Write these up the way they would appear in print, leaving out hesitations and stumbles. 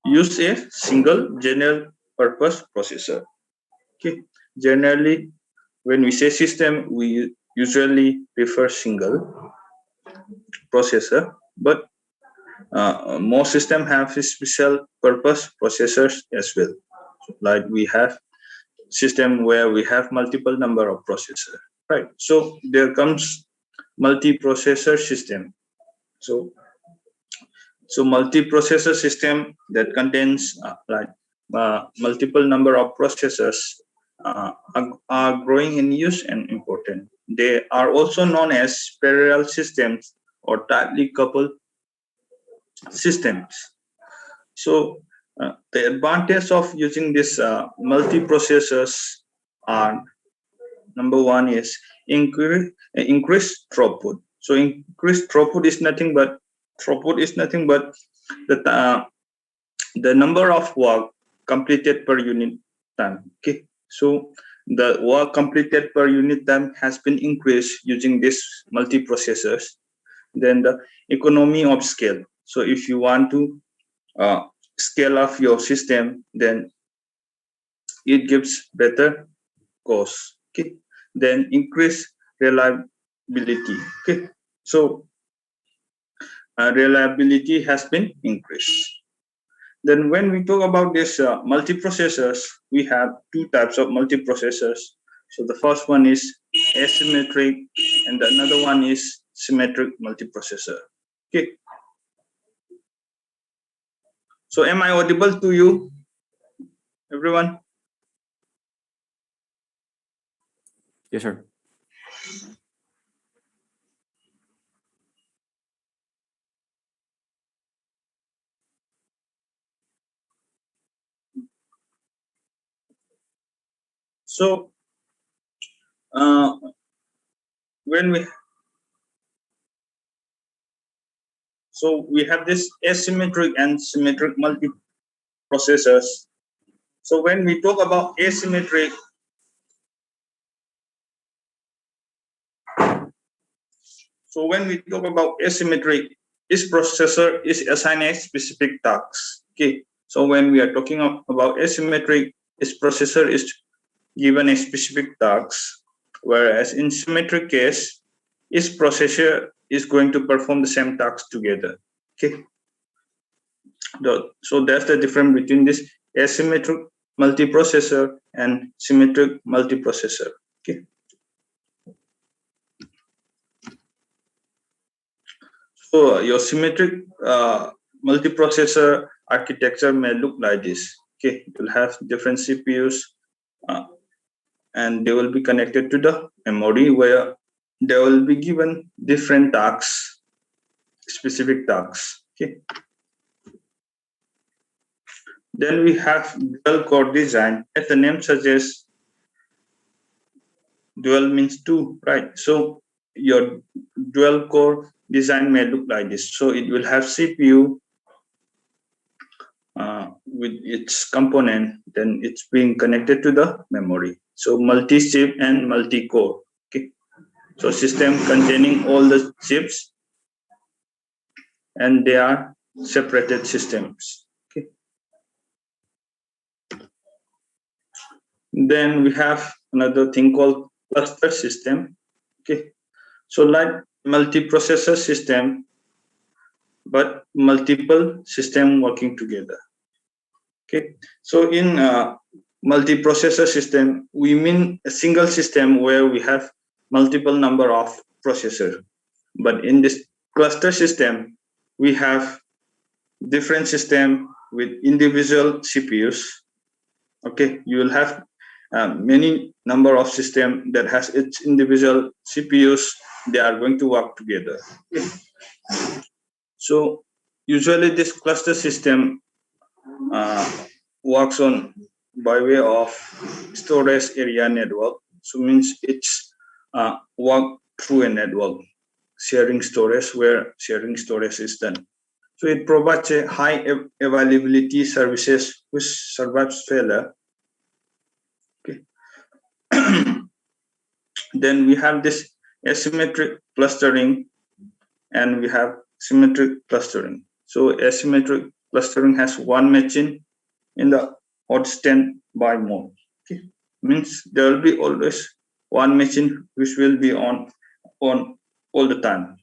use a single general purpose processor. Okay, generally when we say system, we usually prefer single processor, but most system have special purpose processors as well. Like we have system where we have multiple number of processors, right? So there comes multi-processor system. So multi-processor system that contains multiple number of processors are growing in use and important. They are also known as parallel systems or tightly coupled systems. So the advantage of using this multi-processors are, number one is increased throughput. So increased throughput is nothing but the number of work completed per unit time. Okay, so the work completed per unit time has been increased using this multi-processors. Then the economy of scale. So if you want to uh, scale up your system, then it gives better cost. Okay, then increase reliability. Okay, so reliability has been increased. Then when we talk about this multiprocessors, we have two types of multiprocessors. So the first one is asymmetric and the another one is symmetric multiprocessor. Okay. So am I audible to you, everyone? Yes, sir. So when we have this asymmetric and symmetric multiprocessors. So when we talk about asymmetric, each processor is assigned a specific task. Okay. So when we are talking about asymmetric, each processor is given a specific task, whereas in symmetric case, each processor is going to perform the same task together. Okay. So that's the difference between this asymmetric multiprocessor and symmetric multiprocessor. Okay. So your symmetric multiprocessor architecture may look like this. Okay, it will have different CPUs, and they will be connected to the memory where they will be given different tasks, specific tasks. Okay. Then we have dual core design. As the name suggests, dual means two, right? So your dual core design may look like this. So it will have CPU with its component, then it's being connected to the memory. So multi-chip and multi-core. Okay. So system containing all the chips, and they are separated systems. Okay. Then we have another thing called cluster system. Okay. So like multiprocessor system, but multiple system working together. Okay. So in multiprocessor system, we mean a single system where we have multiple number of processors. But in this cluster system, we have different system with individual CPUs. Okay, you will have many number of system that has its individual CPUs. They are going to work together. Okay. So usually this cluster system works on by way of storage area network. So means it's work through a network sharing storage where sharing storage is done. So it provides a high availability services which survives failure. Okay. Then we have this asymmetric clustering and we have symmetric clustering. So asymmetric clustering has one machine in the hot standby mode. Okay, means there will be always one machine which will be on all the time.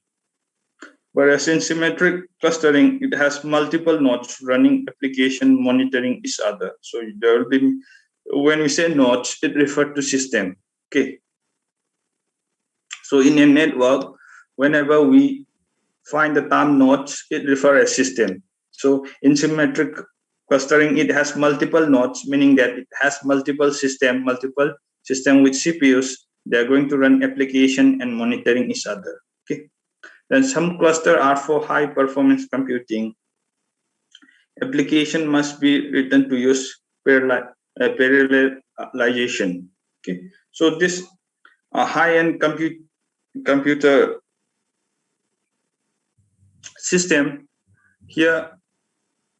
Whereas in symmetric clustering, it has multiple nodes running application monitoring each other. So there will be, when we say nodes, it refers to system. Okay. So in a network, whenever we find the term nodes, it refers as system. So in symmetric clustering, it has multiple nodes, meaning that it has multiple system with CPUs. They are going to run application and monitoring each other. Okay. Then some cluster are for high performance computing. Application must be written to use parallelization. Okay. So this high-end computer system, here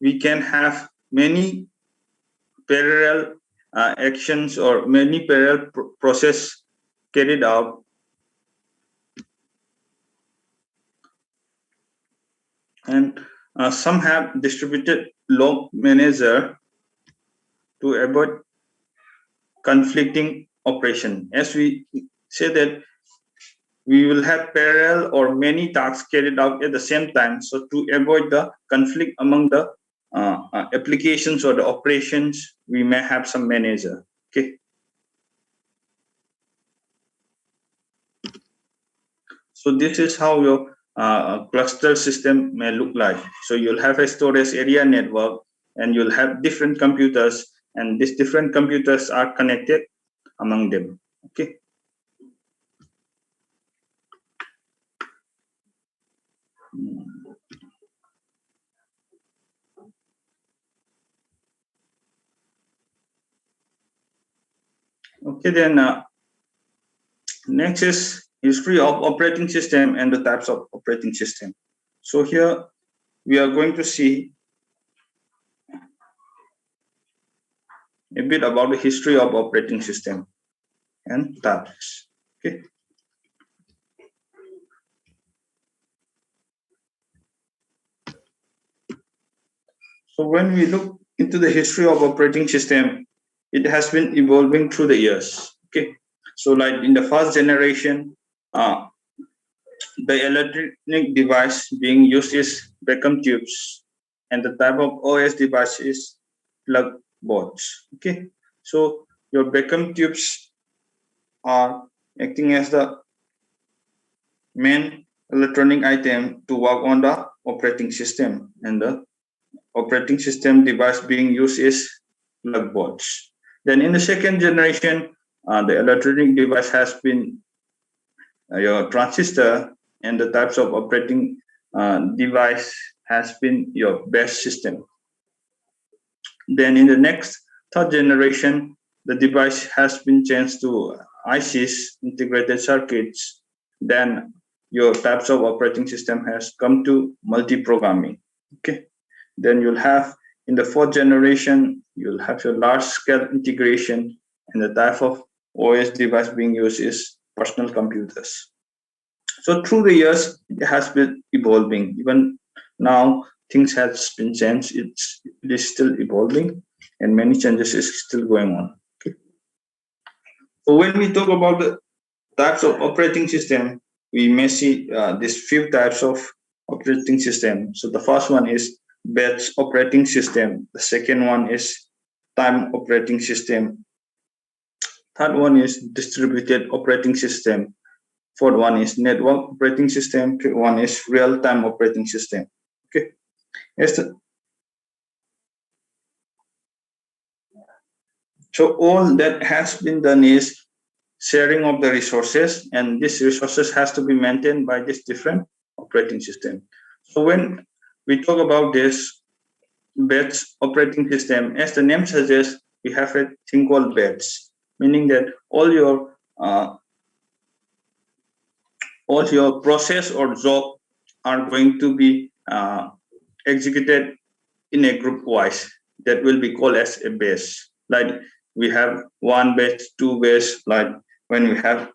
we can have many parallel actions or many parallel process carried out. And some have distributed log manager to avoid conflicting operation. As we say that we will have parallel or many tasks carried out at the same time. So to avoid the conflict among the applications or the operations, we may have some manager. Okay. So this is how your cluster system may look like. So you'll have a storage area network and you'll have different computers, and these different computers are connected among them. Okay. Okay, then next is history of operating system and the types of operating system. So here we are going to see a bit about the history of operating system and types. Okay. So when we look into the history of operating system, it has been evolving through the years. Okay. So like in the first generation, the electronic device being used is vacuum tubes, and the type of OS device is plug boards. Okay. So your vacuum tubes are acting as the main electronic item to work on the operating system, and the operating system device being used is plug boards. Then in the second generation, the electronic device has been your transistor, and the types of operating device has been your base system. Then in the next third generation, the device has been changed to ICs, integrated circuits. Then your types of operating system has come to multi-programming. Okay. Then you'll have in the fourth generation, you'll have your large scale integration, and the type of OS device being used is personal computers. So through the years, it has been evolving. Even now, things has been changed. It is still evolving, and many changes is still going on. Okay. So when we talk about the types of operating system, we may see these few types of operating system. So the first one is batch operating system. The second one is time operating system. Third one is distributed operating system. Fourth one is network operating system. Fifth one is real-time operating system. Okay. Yes. So all that has been done is sharing of the resources, and these resources has to be maintained by this different operating system. So when we talk about this batch operating system, as the name suggests, we have a thing called batch, meaning that all your process or job are going to be executed in a group wise. That will be called as a batch. Like we have one batch, two batch. Like when we have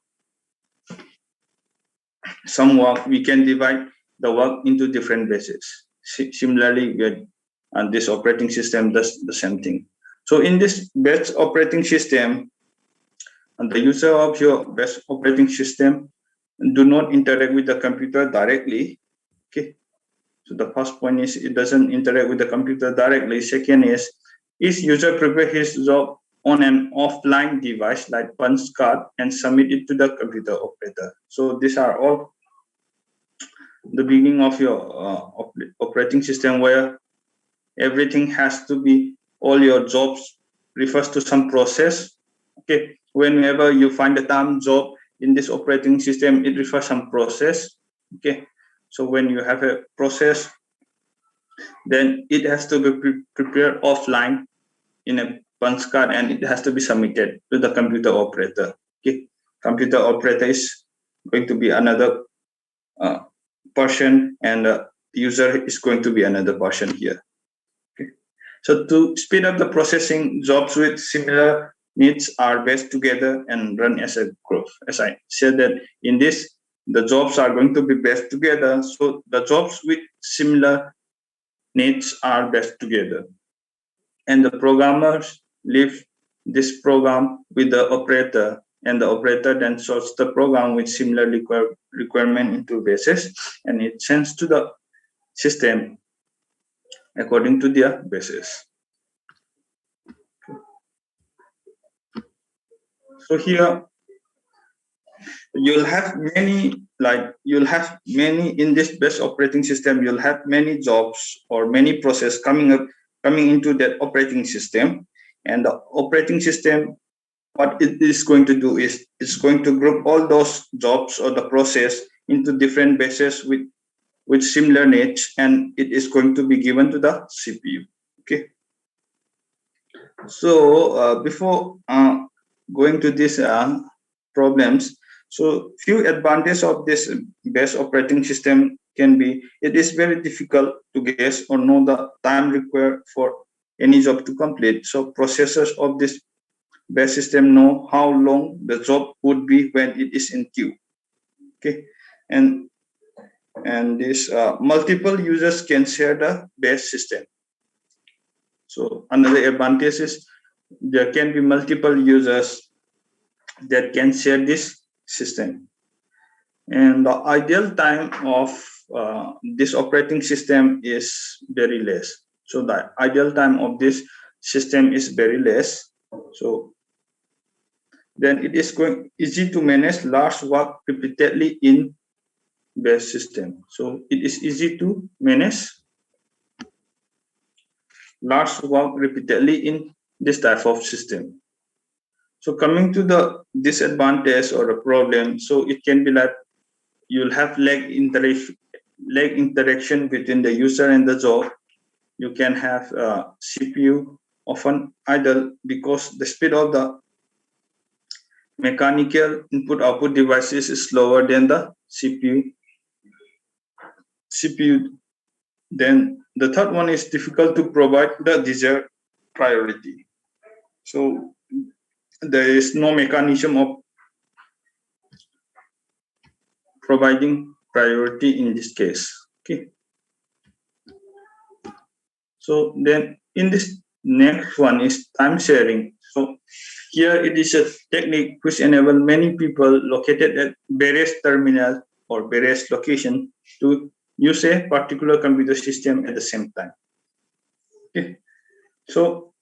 some work, we can divide the work into different batches. Similarly, and this operating system does the same thing. So in this batch operating system, and the user of your batch operating system do not interact with the computer directly. Okay. So the first point is it doesn't interact with the computer directly. Second is user prepare his job on an offline device like punch card and submit it to the computer operator. So these are all the beginning of your operating system, where everything has to be, all your jobs refers to some process. Okay, whenever you find the term job in this operating system, it refers some process. Okay, so when you have a process, then it has to be prepared offline in a punch card and it has to be submitted to the computer operator. Okay, computer operator is going to be another person, and the user is going to be another person here. Okay, so to speed up the processing, jobs with similar needs are batched together and run as a group. As I said that in this, the jobs are going to be batched together. So the jobs with similar needs are batched together, and the programmers leave this program with the operator, and the operator then sorts the program with similar requirement into bases, and it sends to the system according to their bases. So here you'll have many, in this base operating system, you'll have many jobs or many process coming into that operating system. And the operating system, what it is going to do is it's going to group all those jobs or the process into different bases with similar needs, and it is going to be given to the CPU. Okay. So before going to these problems, so few advantages of this base operating system can be, it is very difficult to guess or know the time required for any job to complete. So processors of this base system know how long the job would be when it is in queue. Okay, and this multiple users can share the base system. So another advantage is there can be multiple users that can share this system. And the ideal time of this operating system is very less. So the ideal time of this system is very less. So then it is going easy to manage large work repeatedly in base system. So it is easy to manage large work repeatedly in this type of system. So coming to the disadvantage or a problem, so it can be like you'll have lag interaction between the user and the job. You can have CPU often idle because the speed of the mechanical input-output devices is slower than the CPU. Then the third one is difficult to provide the desired priority. So there is no mechanism of providing priority in this case. Okay. So then in this next one is time sharing. So here it is a technique which enables many people located at various terminals or various locations to use a particular computer system at the same time. Okay. So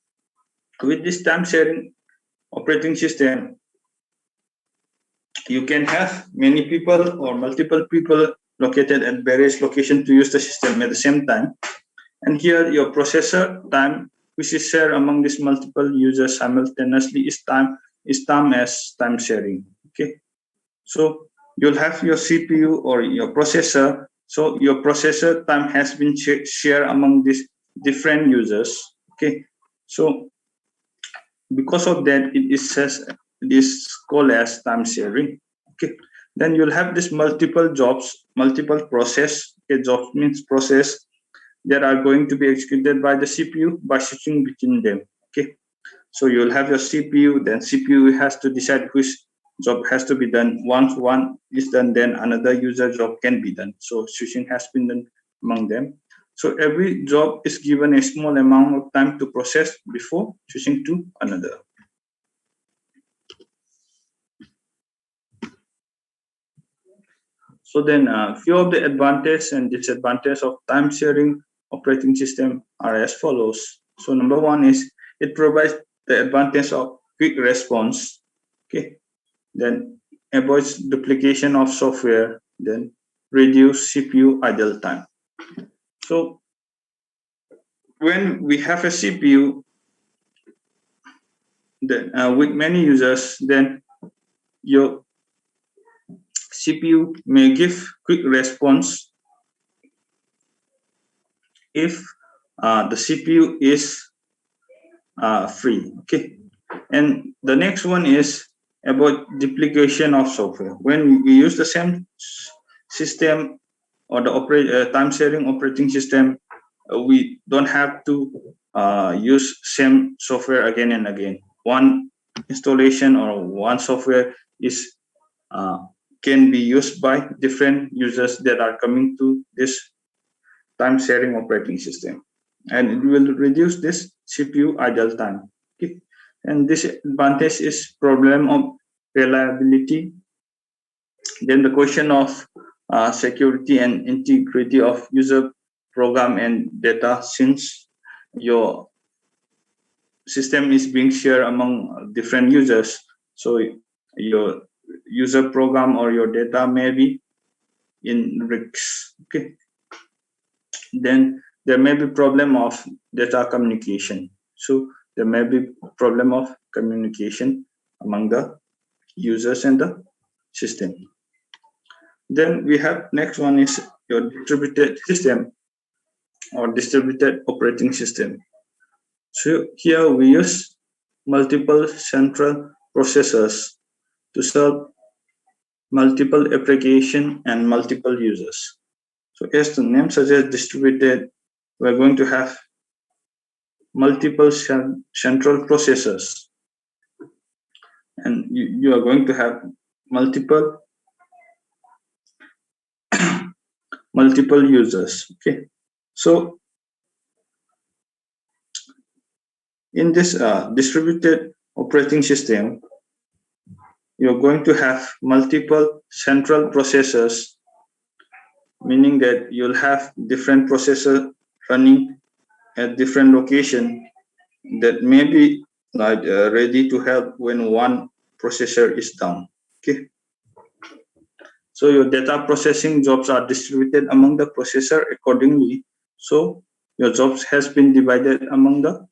with this time sharing operating system, you can have many people or multiple people located at various locations to use the system at the same time. And here your processor time, which is shared among these multiple users simultaneously, is termed as time sharing. Okay. So you'll have your CPU or your processor. So your processor time has been shared among these different users. Okay. So because of that, it is called as time sharing. Okay. Then you'll have this multiple jobs, multiple process. Okay, jobs means process that are going to be executed by the CPU by switching between them. Okay. So you'll have your CPU, then CPU has to decide which job has to be done. Once one is done, then another user job can be done. So switching has been done among them. So every job is given a small amount of time to process before switching to another. So then few of the advantages and disadvantages of time sharing operating system are as follows. So number one is it provides the advantage of quick response. Okay. Then avoids duplication of software, then reduce CPU idle time. So when we have a CPU then, with many users, then your CPU may give quick response if the CPU is free. Okay, and the next one is about duplication of software. When we use the same system or the time sharing operating system, we don't have to use same software again and again. One installation or one software is can be used by different users that are coming to this time sharing operating system, and it will reduce this CPU idle time. Okay. And this advantage is problem of reliability. Then the question of security and integrity of user program and data, since your system is being shared among different users, so your user program or your data may be in risks. Okay. Then there may be problem of data communication. So there may be problem of communication among the users and the system. Then we have next one is your distributed system or distributed operating system. So here we use multiple central processors to serve multiple application and multiple users. So as the name suggests, distributed, we're going to have multiple central processors, and you are going to have multiple multiple users. Okay, so in this distributed operating system, you're going to have multiple central processors, meaning that you'll have different processors running at different location that may be like ready to help when one processor is down. Okay, so your data processing jobs are distributed among the processor accordingly. So your jobs has been divided among the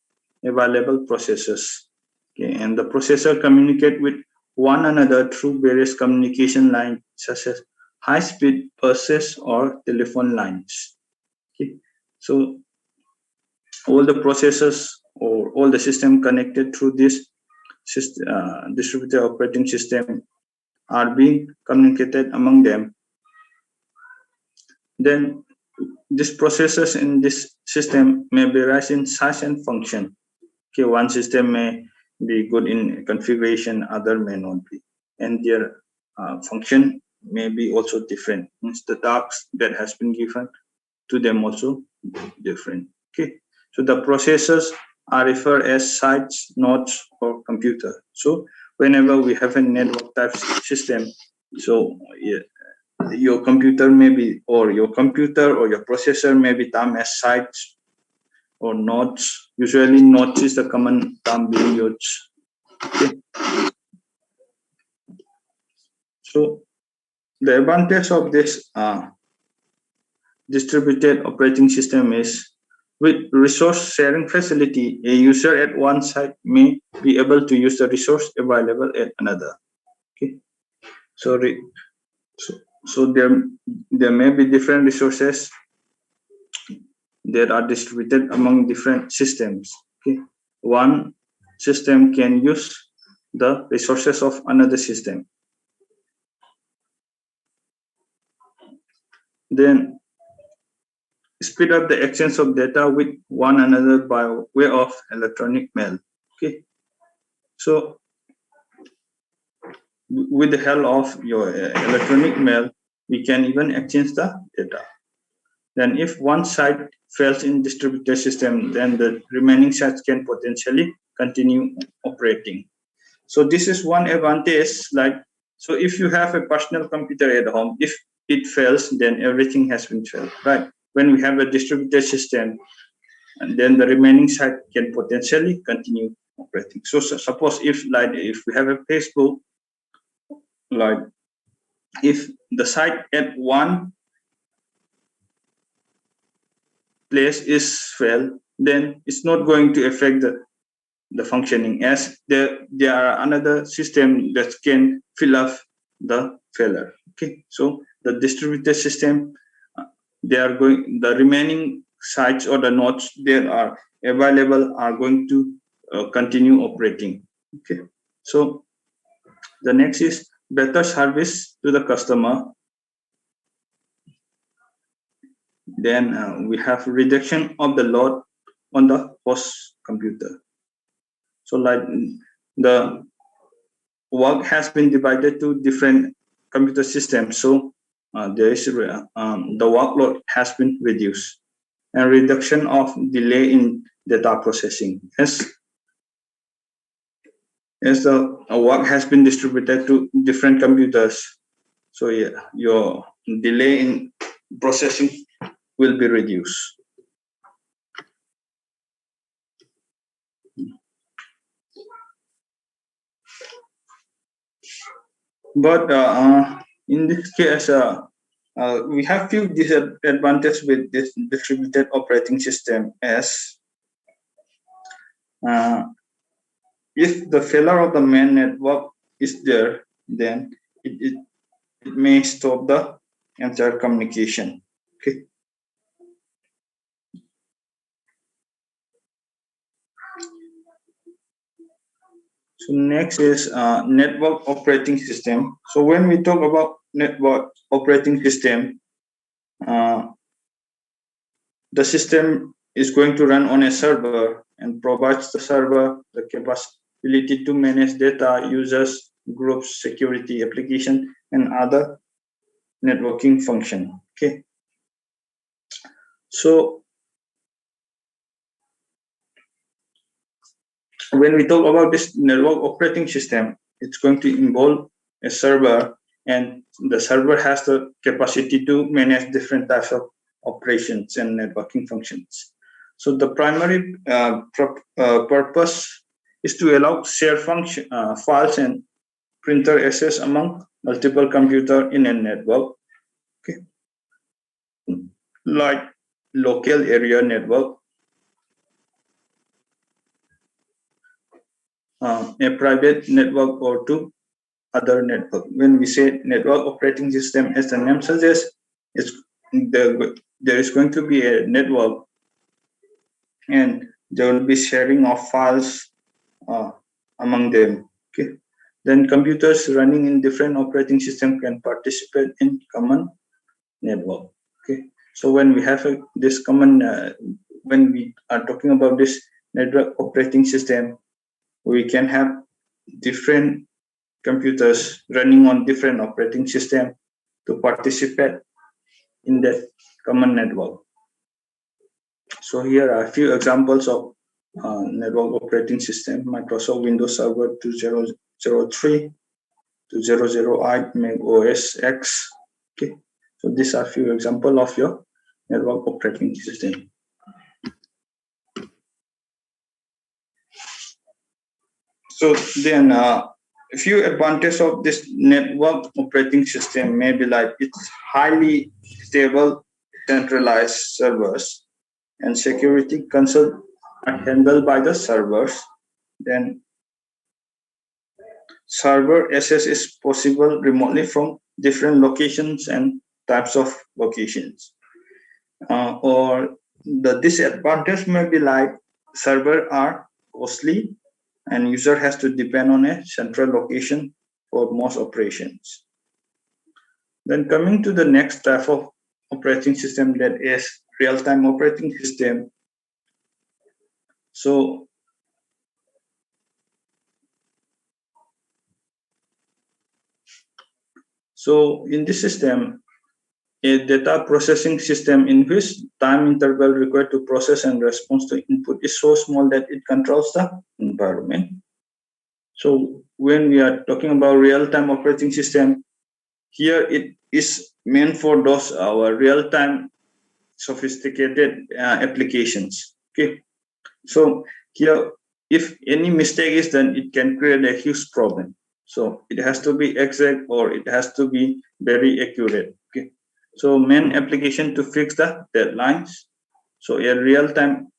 available processors. Okay, and the processor communicate with one another through various communication lines such as high-speed buses or telephone lines. Okay, so all the processors or all the system connected through this distributed operating system are being communicated among them. Then these processors in this system may vary in size and function. Okay, one system may be good in configuration, other may not be, and their function may be also different. Means the tasks that has been given to them also different. Okay, so the processors are referred as sites, nodes, or computer. So whenever we have a network type system, so your computer may be, or your computer or your processor may be termed as sites or nodes. Usually nodes is the common term being used. Okay. So the advantage of this distributed operating system is with resource sharing facility, a user at one site may be able to use the resource available at another. Okay. So, so there may be different resources that are distributed among different systems. Okay. One system can use the resources of another system. Then speed up the exchange of data with one another by way of electronic mail. Okay. So with the help of your electronic mail, we can even exchange the data. Then if one site fails in distributed system, then the remaining sites can potentially continue operating. So this is one advantage. Like, so if you have a personal computer at home, if it fails, then everything has been failed, right? When we have a distributed system, and then the remaining site can potentially continue operating. So, suppose if we have a Facebook, like if the site at one place is failed, then it's not going to affect the functioning, as there are another system that can fill up the failure. Okay, so the distributed system, the remaining sites or the nodes that are available are going to continue operating. Okay, so the next is better service to the customer. Then we have reduction of the load on the host computer. So like the work has been divided to different computer systems. So the workload has been reduced, and reduction of delay in data processing. As the work has been distributed to different computers, so yeah, your delay in processing will be reduced. But in this case, we have few disadvantages with this distributed operating system, as if the failure of the main network is there, then it may stop the entire communication. Okay. So next is network operating system. So when we talk about network operating system, the system is going to run on a server and provides the server the capability to manage data, users, groups, security, application, and other networking function. Okay. So when we talk about this network operating system, it's going to involve a server, and the server has the capacity to manage different types of operations and networking functions. So the primary purpose is to allow share function files and printer access among multiple computers in a network. Okay, like local area network, a private network, or to other network. When we say network operating system, as the name suggests, there is going to be a network, and there will be sharing of files among them. Okay. Then computers running in different operating system can participate in common network. Okay. So when we have this common, when we are talking about this network operating system, we can have different computers running on different operating system to participate in that common network. So here are a few examples of network operating system: Microsoft Windows Server 2003 to 008, Mac OS X. Okay, so these are a few examples of your network operating system. So then, a few advantages of this network operating system may be like it's highly stable, centralized servers, and security concerns are handled by the servers. Then server access is possible remotely from different locations and types of locations. Or the disadvantage may be like server are costly and user has to depend on a central location for most operations. Then coming to the next type of operating system, that is real-time operating system. So in this system, a data processing system in which time interval required to process and respond to input is so small that it controls the environment. So when we are talking about real-time operating system, here it is meant for those our real-time sophisticated applications. Okay, so here if any mistake is done, it can create a huge problem. So it has to be exact or it has to be very accurate. Okay, so main application to fix the deadlines. So a real-time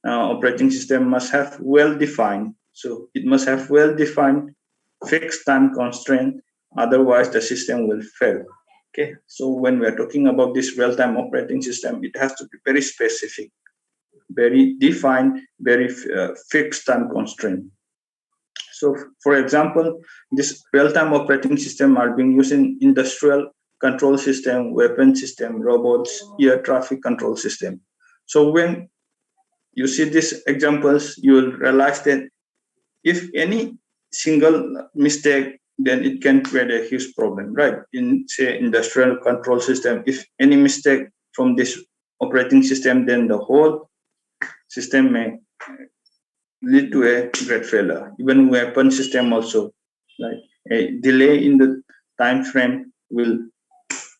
operating system must have well-defined. So it must have well-defined fixed time constraint. Otherwise, the system will fail. Okay. So when we are talking about this real-time operating system, it has to be very specific, very defined, very fixed time constraint. So, for example, this real-time operating system are being used in industrial control system, weapon system, robots, air traffic control system. So when you see these examples, you will realize that if any single mistake, then it can create a huge problem, right? In say industrial control system, if any mistake from this operating system, then the whole system may lead to a great failure. Even weapon system also, like a delay in the time frame will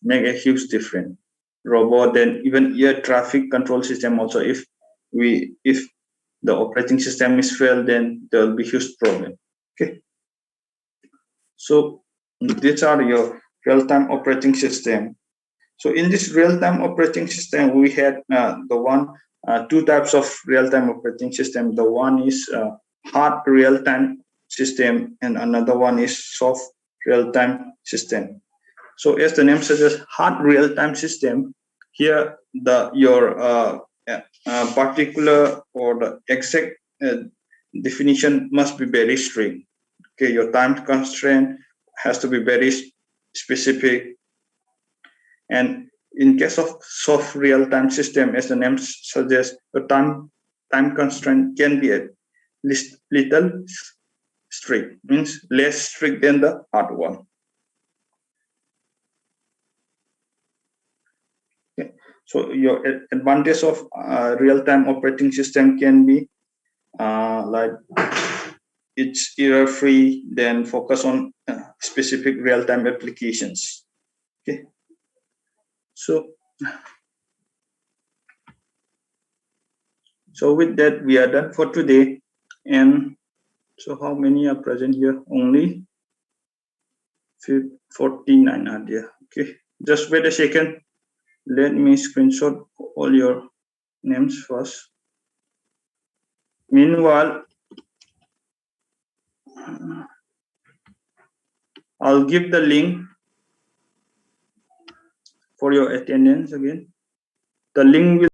make a huge difference. Robot, then even air traffic control system also, if the operating system is failed, then there will be huge problem. Okay, so these are your real-time operating system. So in this real-time operating system, we had two types of real-time operating system. The one is hard real-time system, and another one is soft real-time system. So as the name suggests, hard real-time system, here your particular or the exact definition must be very strict. Okay, your time constraint has to be very specific. And in case of soft real-time system, as the name suggests, the time constraint can be at least little strict, means less strict than the hard one. Okay. So your advantage of real-time operating system can be like it's error-free, then focus on specific real-time applications. Okay. So with that, we are done for today. And so how many are present here? Only 49 are there. Okay, just wait a second. Let me screenshot all your names first. Meanwhile, I'll give the link for your attendance again. The link will